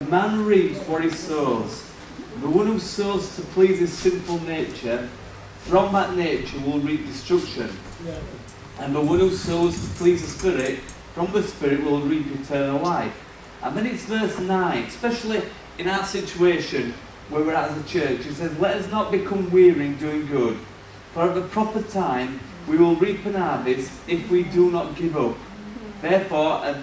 Man reaps what he sows. The one who sows to please his sinful nature, from that nature will reap destruction. And the one who sows to please the Spirit, from the Spirit will reap eternal life. And then it's verse 9, especially in our situation where we're at as a church. It says, let us not become weary in doing good, for at the proper time we will reap an harvest if we do not give up. Therefore,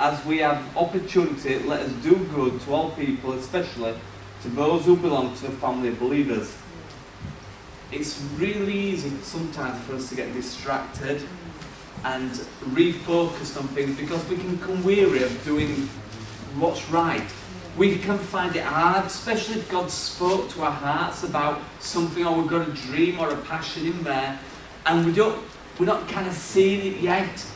as we have opportunity, let us do good to all people, especially to those who belong to the family of believers. It's really easy sometimes for us to get distracted and refocused on things because we can become weary of doing what's right. We can find it hard, especially if God spoke to our hearts about something, or we've got a dream or a passion in there, and we're not kind of seeing it yet.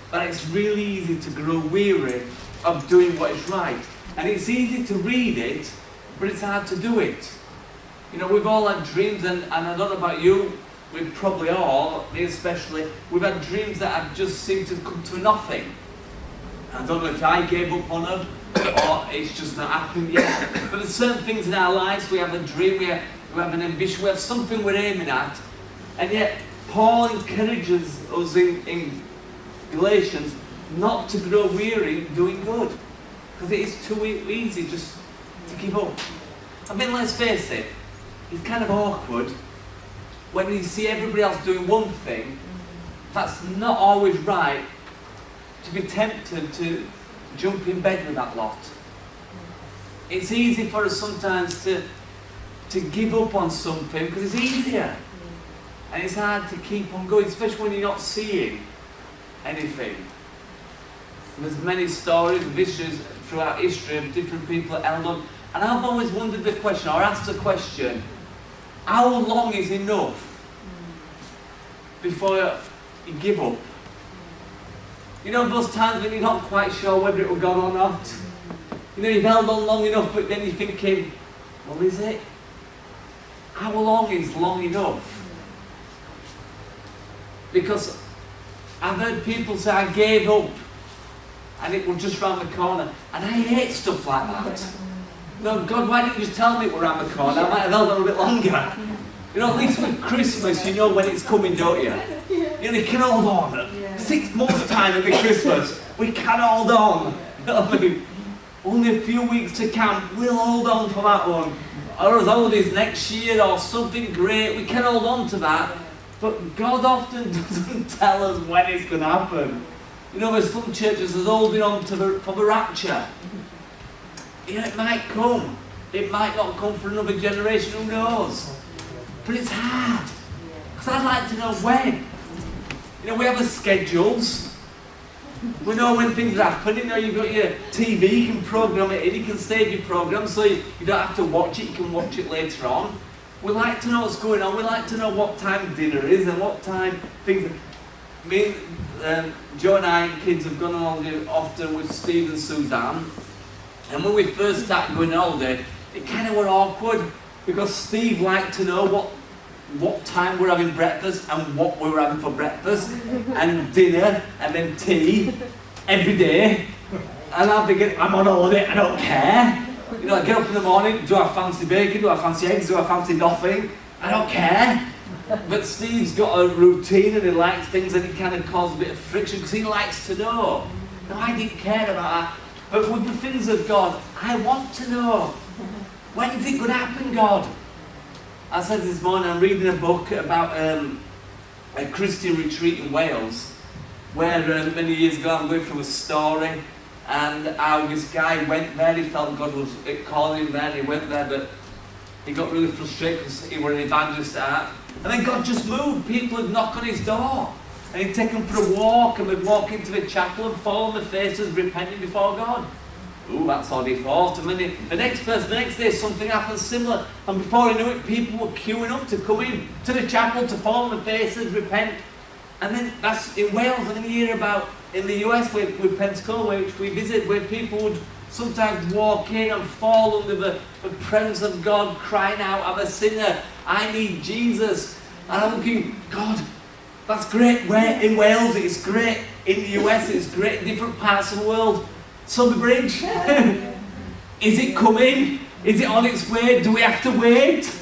But it's really easy to grow weary of doing what is right. And it's easy to read it, but it's hard to do it. You know, we've all had dreams, and I don't know about you, we've probably all, me especially, we've had dreams that have just seemed to come to nothing. I don't know if I gave up on them, or it's just not happened yet. But there's certain things in our lives, we have a dream, we have an ambition, we have something we're aiming at, and yet Paul encourages us in Galatians not to grow weary in doing good, because it is too easy just to give up. I mean, let's face it, it's kind of awkward when you see everybody else doing one thing that's not always right, to be tempted to jump in bed with that lot. It's easy for us sometimes to give up on something because it's easier, and it's hard to keep on going, especially when you're not seeing anything. There's many stories, visions throughout history of different people that held on, and I've always wondered the question, or asked the question, how long is enough before you give up? You know, those times when you're not quite sure whether it will go or not. You know, you've held on long enough, but then you're thinking, well, is it? How long is long enough? Because I've heard people say, I gave up, and it was just round the corner. And I hate stuff like that. No, God, why didn't you just tell me it was round the corner? I might have held on a bit longer. You know, at least with Christmas, you know when it's coming, don't you? You know, you can hold on. 6 months' time it'll be Christmas. We can hold on. You know what I mean? Only a few weeks to camp, we'll hold on for that one. Or as holidays next year or something great, we can hold on to that. But God often doesn't tell us when it's going to happen. You know, there's some churches that's holding on to for the rapture. You know, it might come. It might not come for another generation, who knows? But it's hard. Because I'd like to know when. You know, we have the schedules. We know when things are happening. You know, you've got your TV, you can program it in, you can save your program, so you don't have to watch it, you can watch it later on. We like to know what's going on, we like to know what time dinner is and what time things are. Me, Joe and I and kids have gone on holiday often with Steve and Suzanne. And when we first started going on holiday, it kind of were awkward because Steve liked to know what time we're having breakfast and what we were having for breakfast and dinner and then tea every day. And I'm thinking, I'm on holiday, I don't care. You know, I get up in the morning, do I fancy bacon, do I fancy eggs, do I fancy nothing? I don't care. But Steve's got a routine and he likes things, and it kind of causes a bit of friction because he likes to know. No, I didn't care about that. But with the things of God, I want to know. When is it going to happen, God? I said this morning, I'm reading a book about a Christian retreat in Wales, where many years ago I'm going through a story, and how this guy went there, he felt God was calling him there, he went there, but he got really frustrated because he was an evangelist at heart. And then God just moved, people would knock on his door, and he'd take them for a walk, and they'd walk into the chapel and fall on their faces, repenting before God. Ooh, that's all he thought. And then the next day something happened similar, and before he knew it, people were queuing up to come in to the chapel to fall on their faces, repent. And then that's in Wales, and then you hear about in the US with Pensacola, which we visit, where people would sometimes walk in and fall under the presence of God, crying out, I'm a sinner, I need Jesus. And I'm thinking, God, that's great in Wales, it's great in the US, it's great in different parts of the world. Summer Bridge. Is it coming? Is it on its way? Do we have to wait?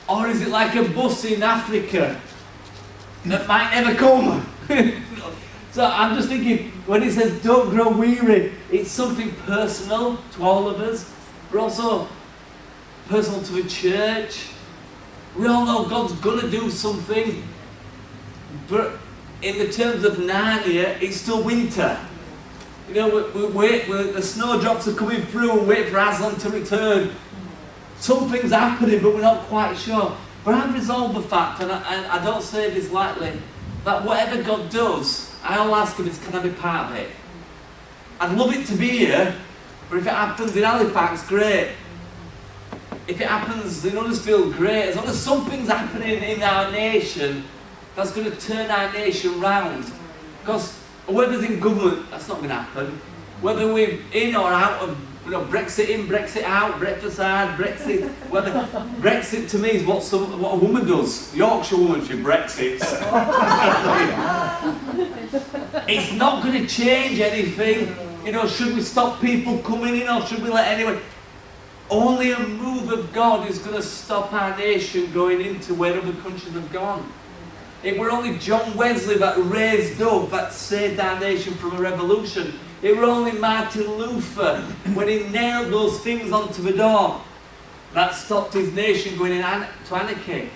Or is it like a bus in Africa that might never come? So I'm just thinking, when it says don't grow weary, it's something personal to all of us, but also personal to a church. We all know God's going to do something, but in the terms of Narnia, it's still winter. You know, we wait, the snowdrops are coming through and wait for Aslan to return. Something's happening, but we're not quite sure. But I've resolved the fact, and I don't say this lightly, that whatever God does, I'll ask him, can I be part of it? I'd love it to be here, but if it happens in Halifax, great. If it happens in Huddersfield, great. As long as something's happening in our nation, that's going to turn our nation round. Because whoever's in government, that's not going to happen. Whether we're in or out of, Brexit in, Brexit out, Brexit, Brexit, whether Brexit to me is what a woman does. Yorkshire woman, she Brexits. It's not going to change anything. Should we stop people coming in or should we let anyone? Only a move of God is going to stop our nation going into where other countries have gone. It were only John Wesley that raised up, that saved our nation from a revolution. It were only Martin Luther, when he nailed those things onto the door, that stopped his nation going into anarchy.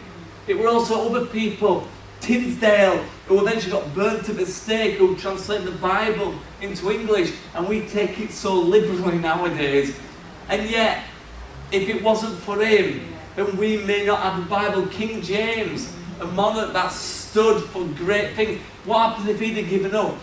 It were also other people, Tinsdale, who eventually got burnt at the stake, who translated the Bible into English, and we take it so liberally nowadays. And yet, if it wasn't for him, then we may not have the Bible. King James, a monarch that stood for great things. What happens if he'd have given up?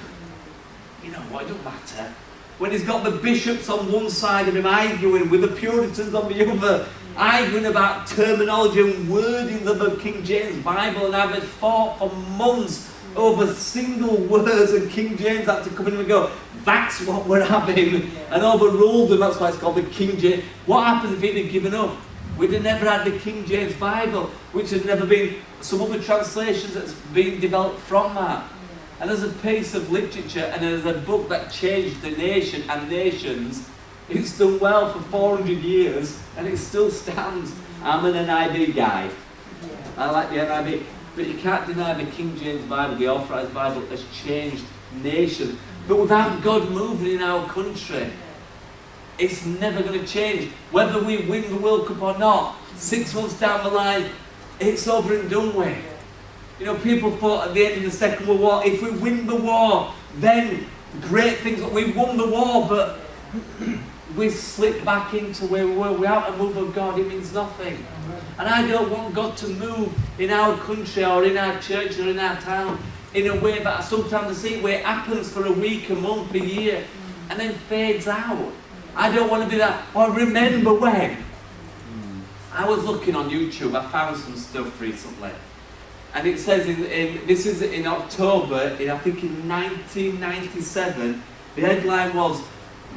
You know what, it don't matter. When he's got the bishops on one side of him arguing with the Puritans on the other, arguing about terminology and wording of the King James Bible, and how they fought for months over single words, and King James had to come in and go, that's what we're having, and overruled them. That's why it's called the King James. What happens if he'd have given up? We'd have never had the King James Bible, which had never been some other translations that's been developed from that. And as a piece of literature and as a book that changed the nation and nations, it's done well for 400 years and it still stands. I'm an NIV guy. I like the NIV. But you can't deny the King James Bible, the Authorized Bible, has changed nations. But without God moving in our country, it's never going to change. Whether we win the World Cup or not, 6 months down the line, it's over and done with. People thought at the end of the Second World War, if we win the war, then great things. We won the war, but we slipped back into where we were. Without a move of God, it means nothing. And I don't want God to move in our country or in our church or in our town in a way that sometimes I see where it happens for a week, a month, a year, and then fades out. I don't want to be that. Or remember when? I was looking on YouTube, I found some stuff recently. And it says, this is in October, I think in 1997, the headline was,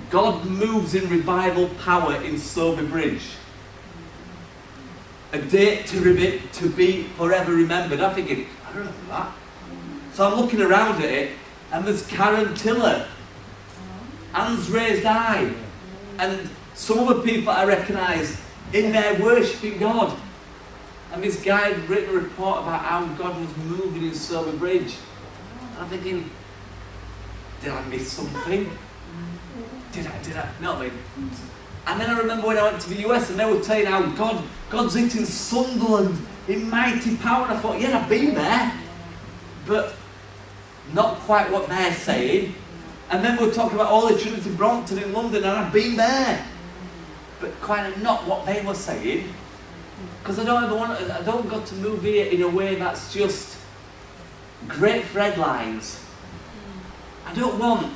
God moves in revival power in Sober Bridge. A date to be forever remembered. I'm thinking, I don't know that. So I'm looking around at it, and there's Karen Tiller, hands raised high, and some other people I recognise in there worshipping God. And this guy had written a report about how God was moving in Sober Bridge. And I'm thinking, did I miss something? Did I? No, I mean. And then I remember when I went to the US and they were telling how God's hitting Sunderland in mighty power. And I thought, yeah, I've been there. But not quite what they're saying. And then we were talking about Holy Trinity Brompton in London, and I've been there. But kind of not what they were saying. Because I don't want God to move here in a way that's just great for headlines. I don't want,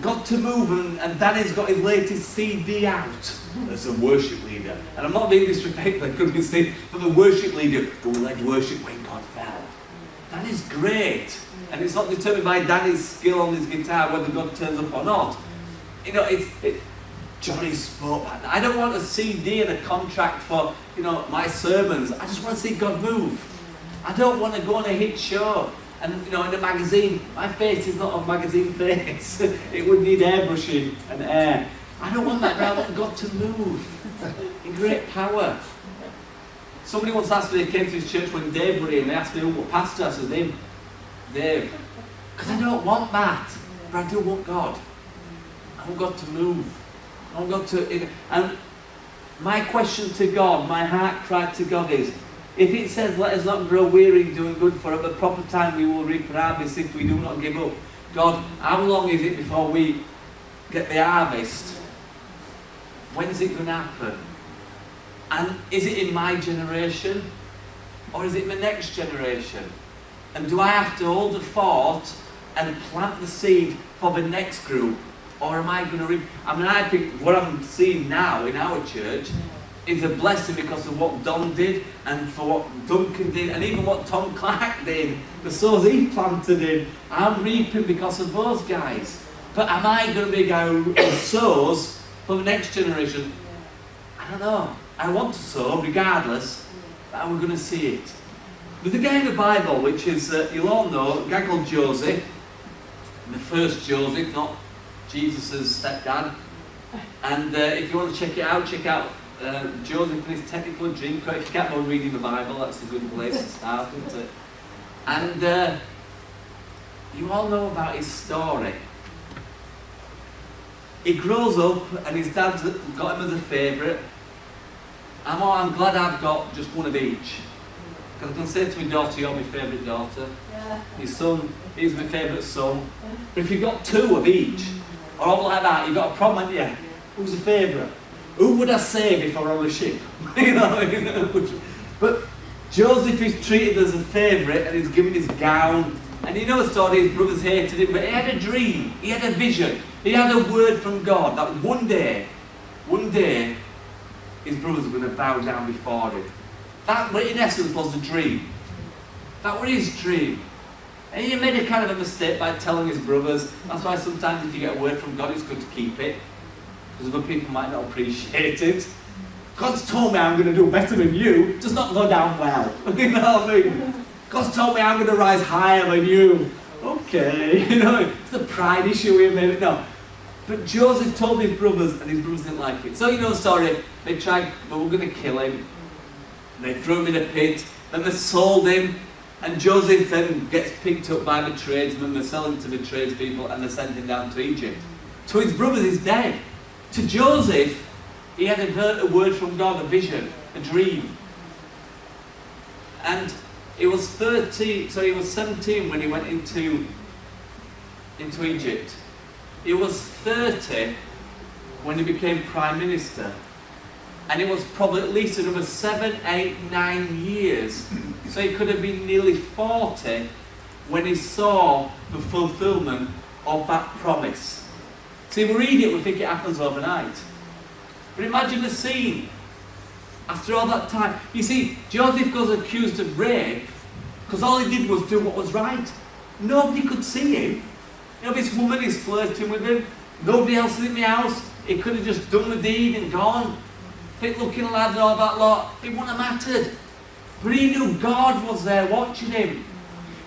God to move, and Danny's got his latest CD out as a worship leader. And I'm not being disrespectful, I couldn't see, but the worship leader who led worship when God fell. Danny's great. And it's not determined by Danny's skill on his guitar whether God turns up or not. Johnny spoke. I don't want a CD and a contract for, my sermons. I just want to see God move. I don't want to go on a hit show. And you know, in a magazine, my face is not a magazine face. It would need airbrushing and air. I don't want that, but I want God to move in great power. Somebody once asked me, they came to his church when Dave was here, and they asked me, what pastor? I said, name Dave. Because I don't want that, but I do want God. I want God to move. I want God to... And my question to God, my heart cry to God is, if it says, let us not grow weary in doing good, for at the proper time we will reap a harvest if we do not give up. God, how long is it before we get the harvest? When's it going to happen? And is it in my generation? Or is it my next generation? And do I have to hold the fort and plant the seed for the next group? Or am I going to reap? I mean, I think what I'm seeing now in our church is a blessing because of what Don did and for what Duncan did and even what Tom Clark did, the sows he planted in. I'm reaping because of those guys. But am I going to be a guy who sows for the next generation? I don't know. I want to sow regardless, but are we going to see it? There's a guy in the Bible which is, you'll all know, a guy called Joseph, the first Joseph, not Jesus' stepdad. And if you want to check out Joseph and his technical dream. If you can't go reading the Bible, that's a good place to start, isn't it? And you all know about his story. He grows up and his dad's got him as a favourite. I'm glad I've got just one of each. Because I can say to my daughter, you're my favourite daughter. Yeah. His son, he's my favourite son. But if you've got two of each, or all like that, you've got a problem, haven't you? Who's the favourite? Who would I save if I were on a ship? You know? But Joseph is treated as a favourite and he's given his gown. And you know the story, his brothers hated him, but he had a dream, he had a vision, he had a word from God that one day, his brothers were going to bow down before him. That, in essence, was the dream. That was his dream. And he made a kind of a mistake by telling his brothers. That's why sometimes if you get a word from God, it's good to keep it. Because other people might not appreciate it. God's told me I'm going to do better than you. It does not go down well. You know what I mean? God's told me I'm going to rise higher than you. Okay. You know, it's a pride issue here, maybe. No. But Joseph told his brothers, and his brothers didn't like it. So you know the story. They tried, but we're going to kill him. And they threw him in a pit. Then they sold him. And Joseph then gets picked up by the tradesmen. They sell him to the tradespeople, and they send him down to Egypt. To his brothers, he's dead. To Joseph, he had a word from God, a vision, a dream. And he was 17 when he went into Egypt. He was 30 when he became Prime Minister. And it was probably at least another 7, 8, 9 years. So he could have been nearly 40 when he saw the fulfillment of that promise. See, we read it, we think it happens overnight. But imagine the scene. After all that time. You see, Joseph goes accused of rape because all he did was do what was right. Nobody could see him. You know, this woman is flirting with him. Nobody else is in the house. He could have just done the deed and gone. Fit looking lad and all that lot. It wouldn't have mattered. But he knew God was there watching him.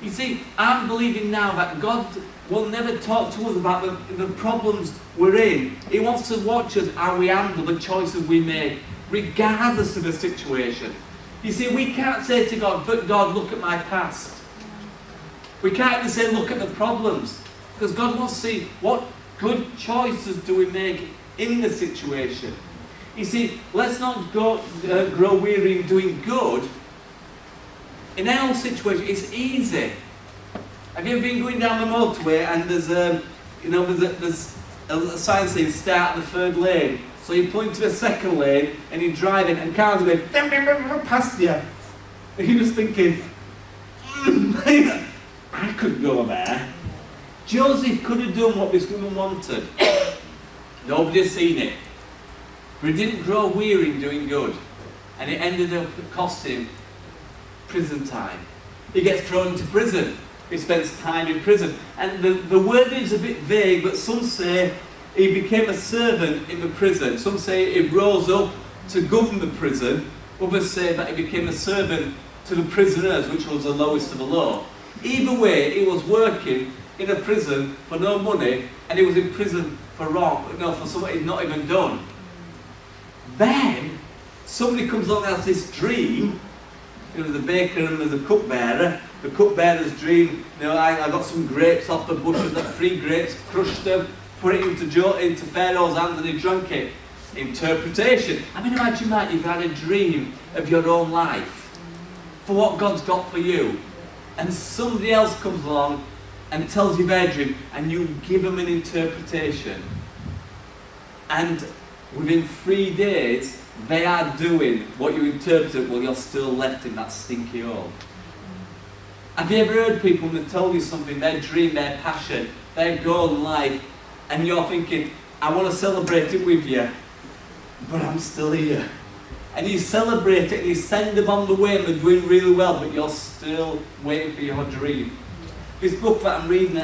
You see, I'm believing now that God will never talk to us about the problems we're in. He wants to watch us how we handle the choices we make, regardless of the situation. You see, we can't say to God, but God, look at my past. We can't even say, look at the problems. Because God wants to see what good choices do we make in the situation. You see, let's not grow weary in doing good. In our situation, it's easy. Have you ever been going down the motorway and there's a sign saying start the third lane? So you pull into the second lane and you're driving and cars are going past you. And you're just thinking, I could go there. Joseph could have done what this woman wanted. Nobody's seen it. But he didn't grow weary in doing good. And it ended up costing prison time. He gets thrown into prison. He spends time in prison. And the word is a bit vague, but some say he became a servant in the prison. Some say he rose up to govern the prison. Others say that he became a servant to the prisoners, which was the lowest of the low. Either way, he was working in a prison for no money, and he was in prison for for something he'd not even done. Then, somebody comes along and has this dream. There was a baker and there's a cupbearer. The cupbearer's dream, I got some grapes off the bushes, like 3 grapes, crushed them, put it into Pharaoh's hands and he drank it. Interpretation. I mean, imagine that you've had a dream of your own life, for what God's got for you, and somebody else comes along and tells you their dream, and you give them an interpretation. And within 3 days, they are doing what you interpreted while you're still left in that stinky hole. Have you ever heard people when they tell you something, their dream, their passion, their goal in life, and you're thinking, I want to celebrate it with you, but I'm still here. And you celebrate it and you send them on the way and they're doing really well, but you're still waiting for your dream. This book that I'm reading,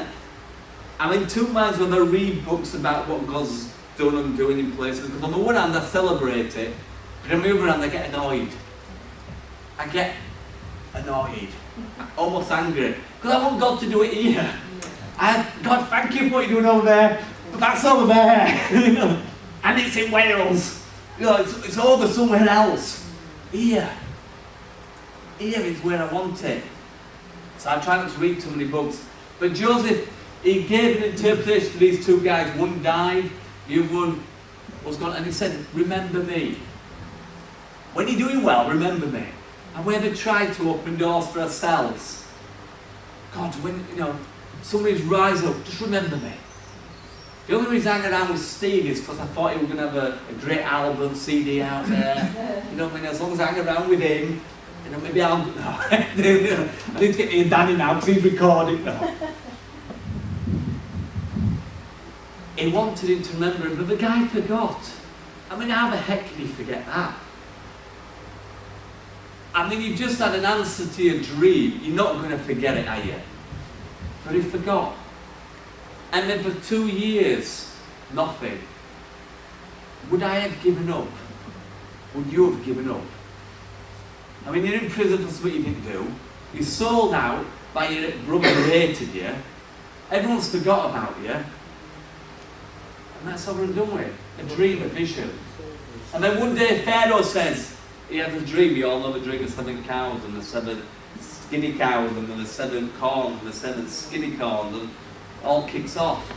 I'm in 2 minds when I read books about what God's done and doing in places, because on the one hand I celebrate it, but on the other hand I get annoyed. Almost angry, because I want God to do it here. God, thank you for what you're doing over there, but that's over there, and it's in Wales. It's over somewhere else. Here is where I want it. So I try not to read too many books. But Joseph, he gave an interpretation to these 2 guys. One died, the other one was gone, and he said, remember me. When you're doing well, remember me. And we ever tried to open doors for ourselves? God, when somebody's rise up, just remember me. The only reason I hang around with Steve is because I thought he was going to have a great album, CD out there. As long as I hang around with him, maybe I'll... No. I need to get near Danny now because he's recording now. He wanted him to remember him, but the guy forgot. I mean, how the heck can he forget that? I mean, you've just had an answer to your dream. You're not going to forget it, are you? But he forgot. And then for 2 years, nothing. Would I have given up? Would you have given up? I mean, you're in prison for something you didn't do. You're sold out by your brother who hated you. Everyone's forgot about you. And that's over and done with. A dream, a vision. And then one day Pharaoh says, he has a dream, you all know the dream of 7 cows and the 7 skinny cows and then the 7 corns and the 7 skinny corns, and all kicks off.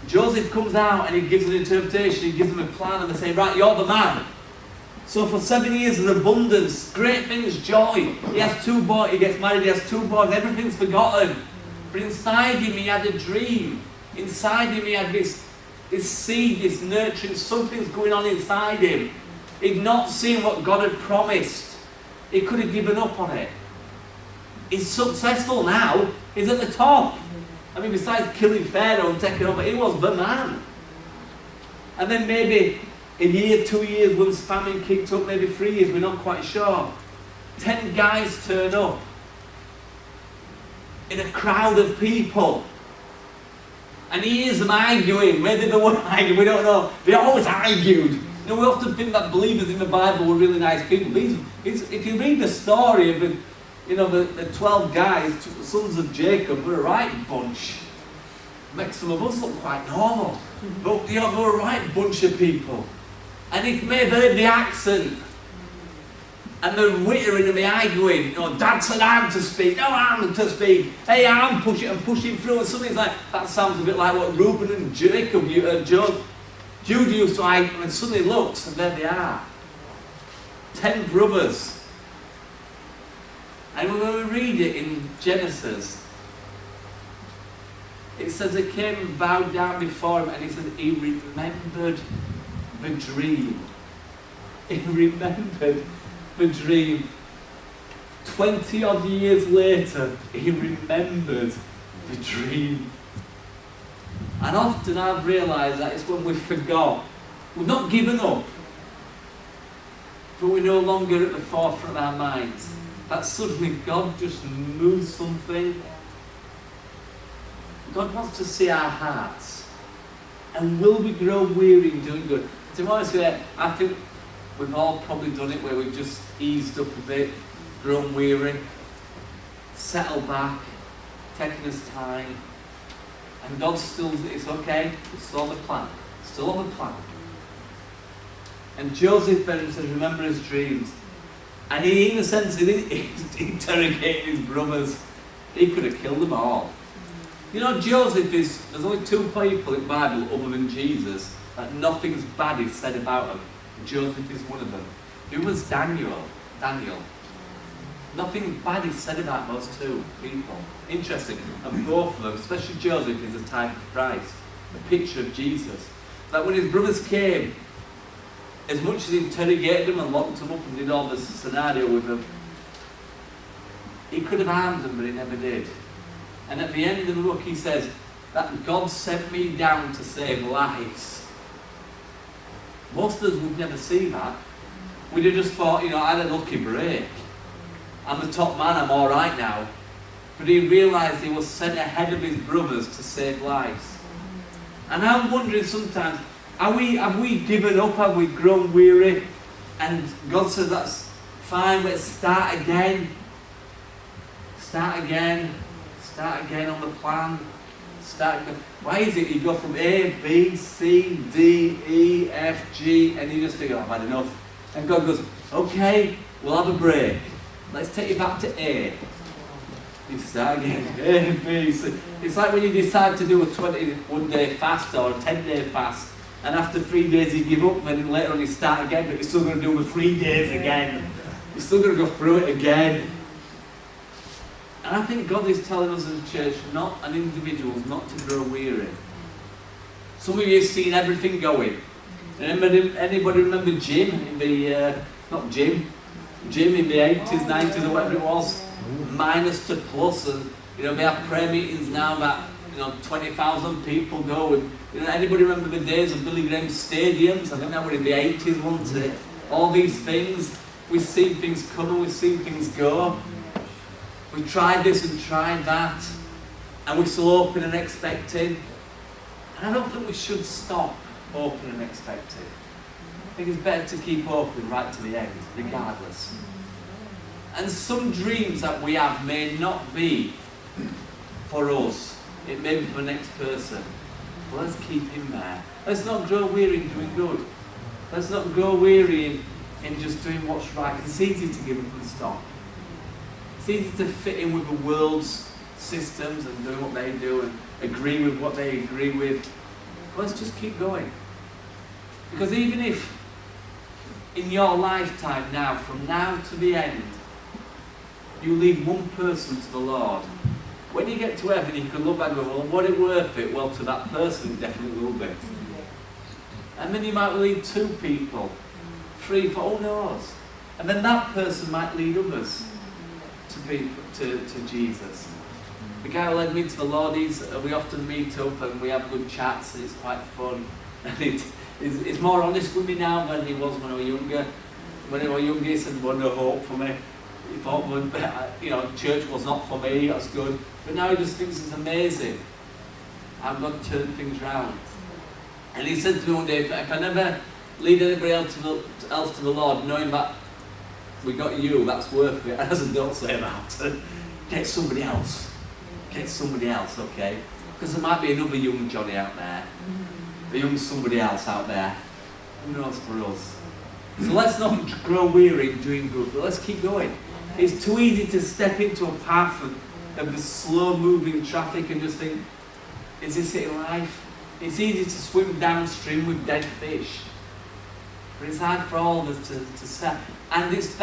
Joseph comes out and he gives an interpretation, he gives them a plan, and they say, right, you're the man. So for 7 years there's abundance, great things, joy. He has 2 boys, he gets married, he has 2 boys, everything's forgotten. But inside him he had a dream. Inside him he had this seed, this nurturing, something's going on inside him. He'd not seen what God had promised. He could have given up on it. He's successful now, he's at the top. I mean, besides killing Pharaoh and taking over, he was the man. And then maybe a year, 2 years, once famine kicked up, maybe 3 years, we're not quite sure. 10 guys turn up in a crowd of people. And he hears them arguing. Maybe they were arguing, we don't know. They always argued. We often think that believers in the Bible were really nice people. If you read the story of the 12 guys, the sons of Jacob, were a right bunch. Makes some of us look quite normal. But they were a right bunch of people. And he may have heard the accent. And the wittering and the arguing. Dad said I'm to speak. No, I'm to speak. Hey, I'm pushing through. And somebody's like, that sounds a bit like what Reuben and Jacob, Judah used to argue, and suddenly looks, and there they are. 10 brothers. And when we read it in Genesis, it says they came and bowed down before him, and he said he remembered the dream. He remembered the dream. 20 odd years later, he remembered the dream. And often I've realised that it's when we forgot. We've not given up, but we're no longer at the forefront of our minds. That suddenly God just moves something. God wants to see our hearts. And will we grow weary in doing good? To be honest with you, I think we've all probably done it where we've just eased up a bit, grown weary. settle back, taking his time. And God still, it's okay, it's still on the plan. Still on the plan. And Joseph then says, remember his dreams. And he, in a sense, he's interrogating his brothers. He could have killed them all. You know, Joseph is, there's only two people in the Bible other than Jesus that nothing's bad is said about him. Joseph is one of them. Who was Daniel? Nothing bad is said about those two people. Interesting. And both of them, especially Joseph, is a type of Christ. A picture of Jesus. That when his brothers came, as much as he interrogated them and locked them up and did all this scenario with them, he could have harmed them, but he never did. And at the end of the book he says that God sent me down to save lives. Most of us would never see that. We'd have just thought, you know, I had a lucky break. I'm the top man, I'm alright now. But he realised he was sent ahead of his brothers to save lives. And I'm wondering sometimes, have we given up? Have we grown weary? And God says, that's fine, let's start again. Start again on the plan. Why is it you go from A, B, C, D, E, F, G, and you just think, oh, I've had enough. And God goes, okay, we'll have a break. Let's take you back to A. You start again. A, B, C. It's like when you decide to do a 21-day fast or a 10-day fast, and after 3 days you give up, and then later on you start again, but you're still going to do the 3 days again. You're still going to go through it again. And I think God is telling us as a church, not an individual, not to grow weary. Some of you have seen everything going. Anybody remember Jim in the, Jim in the 80s, 90s or whatever it was? Minus to plus, and you know, we have prayer meetings now that, you know, 20,000 people go. And, you know, anybody remember the days of Billy Graham stadiums? I think that were in the 80s, wasn't it? All these things, we've seen things come and we've seen things go. We've tried this and tried that, and we're still hoping and expecting. And I don't think we should stop hoping and expecting. I think it's better to keep hoping right to the end, regardless. And some dreams that we have may not be for us. It may be for the next person. But let's keep him there. Let's not grow weary in doing good. Let's not grow weary in just doing what's right. It's easy to give up and stop. It's easy to fit in with the world's systems and do what they do and agree with what they agree with. But let's just keep going. Because even if in your lifetime now, from now to the end, you lead one person to the Lord, when you get to heaven you can look back and go, well, was it worth it? Well, to that person it definitely will be. And then you might lead 2 people, 3, 4, who knows? And then that person might lead others to Jesus. The guy who led me to the Lord, we often meet up and we have good chats and it's quite fun. And he's more honest with me now than he was when I was younger. When I was younger he said, well, no hope for me. He thought, well, you know, church was not for me, that's good. But now he just thinks it's amazing how God turned things round. And he said to me one day, if I never lead anybody else to the Lord, knowing that we got you, that's worth it. And I said, don't say that. Get somebody else. Get somebody else, okay? Because there might be another young Johnny out there. A young somebody else out there. Who knows for us? So let's not grow weary in doing good, but let's keep going. It's too easy to step into a path of the slow-moving traffic and just think, is this it in life? It's easy to swim downstream with dead fish. But it's hard for all of us to set. And it's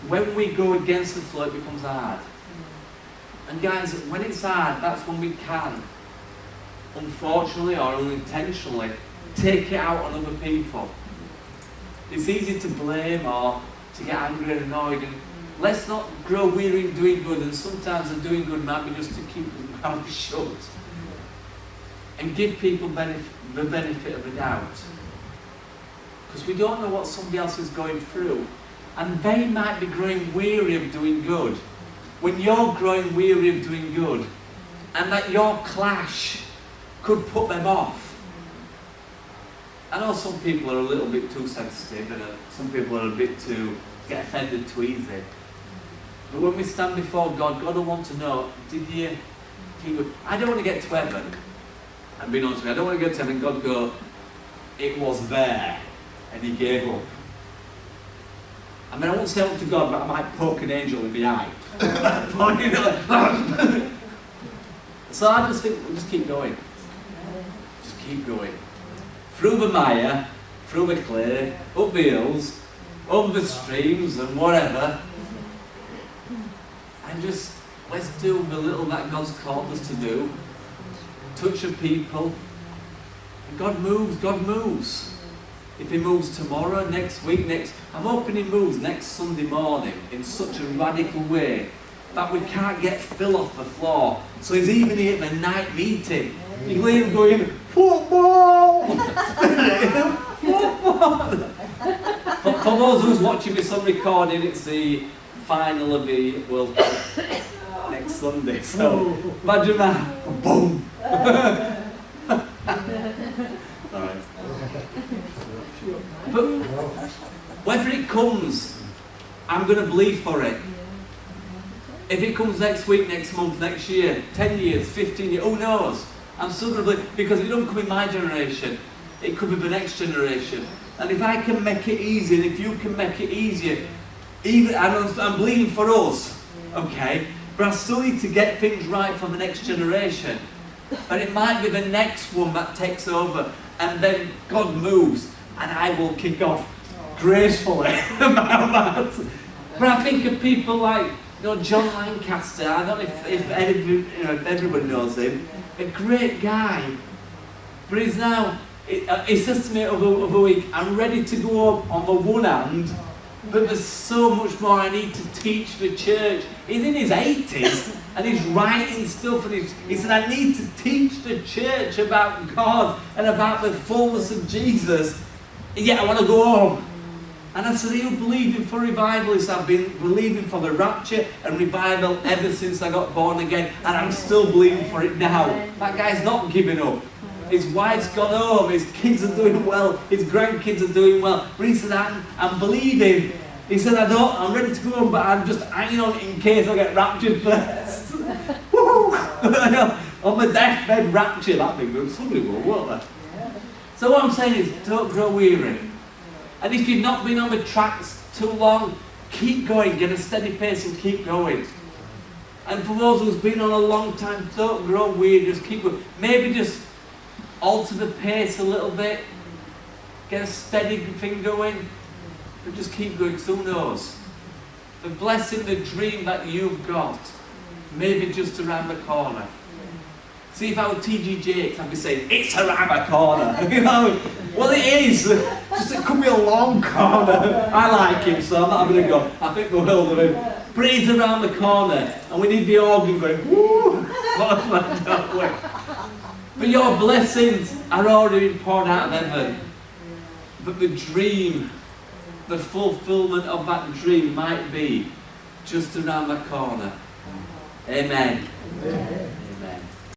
when we go against the flow, it becomes hard. And guys, when it's hard, that's when we can, unfortunately or unintentionally, take it out on other people. It's easy to blame or to get angry and annoyed. And let's not grow weary in doing good. And sometimes the doing good might be just to keep our mouth shut and give people the benefit of the doubt. Because we don't know what somebody else is going through. And they might be growing weary of doing good. When you're growing weary of doing good, and that your clash could put them off. I know some people are a little bit too sensitive, and some people are a bit too get offended too easy. But when we stand before God, God will want to know, did you keep going? I don't want to get to heaven, and being honest with you, I don't want to get to heaven and God go, it was there, and he gave up. I mean, I won't say up to God, but I might poke an angel in the eye. So I just think, we'll just keep going. Just keep going. Through the mire, through the clay, up the hills, over the streams and whatever. And just, let's do the little that God's called us to do. Touch of people. And God moves, God moves. If he moves tomorrow, next week, I'm hoping he moves next Sunday morning in such a radical way that we can't get Phil off the floor. So he's even here at the night meeting. You hear him going, football! Football! For those who's watching this on recording, it's the final of the World Cup next Sunday. So imagine that. Boom! Alright. But whether it comes, I'm going to believe for it. If it comes next week, next month, next year, 10 years, 15 years, who knows? I'm still going to believe, because it don't come in my generation. It could be the next generation. And if I can make it easier, and if you can make it easier, even I'm believing for us, okay? But I still need to get things right for the next generation. And it might be the next one that takes over, and then God moves, and I will kick off gracefully about that. But I think of people like, John Lancaster. I don't know if everybody knows him. A great guy. But he's now, he says to me over a week, I'm ready to go up on the one hand, but there's so much more I need to teach the church. He's in his 80s and he's writing stuff, and he said, I need to teach the church about God and about the fullness of Jesus. And yet I want to go home. And I said, are you believing for revival? He said, I've been believing for the rapture and revival ever since I got born again, and I'm still believing for it now. That guy's not giving up. His wife's gone home, his kids are doing well, his grandkids are doing well. But he said, I'm believing. He said, I'm ready to go home, but I'm just hanging on in case I get raptured first. Woo! On my deathbed rapture, that'd be good. Somebody will, won't they? So what I'm saying is, don't grow weary. And if you've not been on the tracks too long, keep going, get a steady pace and keep going. And for those who's been on a long time, don't grow weary, just keep going. Maybe just alter the pace a little bit, get a steady thing going, but just keep going, because who knows? The blessing, the dream that you've got, maybe just around the corner. See, if I were T.G. Jakes, I'd be saying, it's around the corner. Well, it is. Just it could be a long corner. I like him, so I'm not having a go. I think the world of him. But he's around the corner, and we need the organ going, woo! But your blessings are already been poured out of heaven. But the dream, the fulfillment of that dream might be just around the corner. Amen.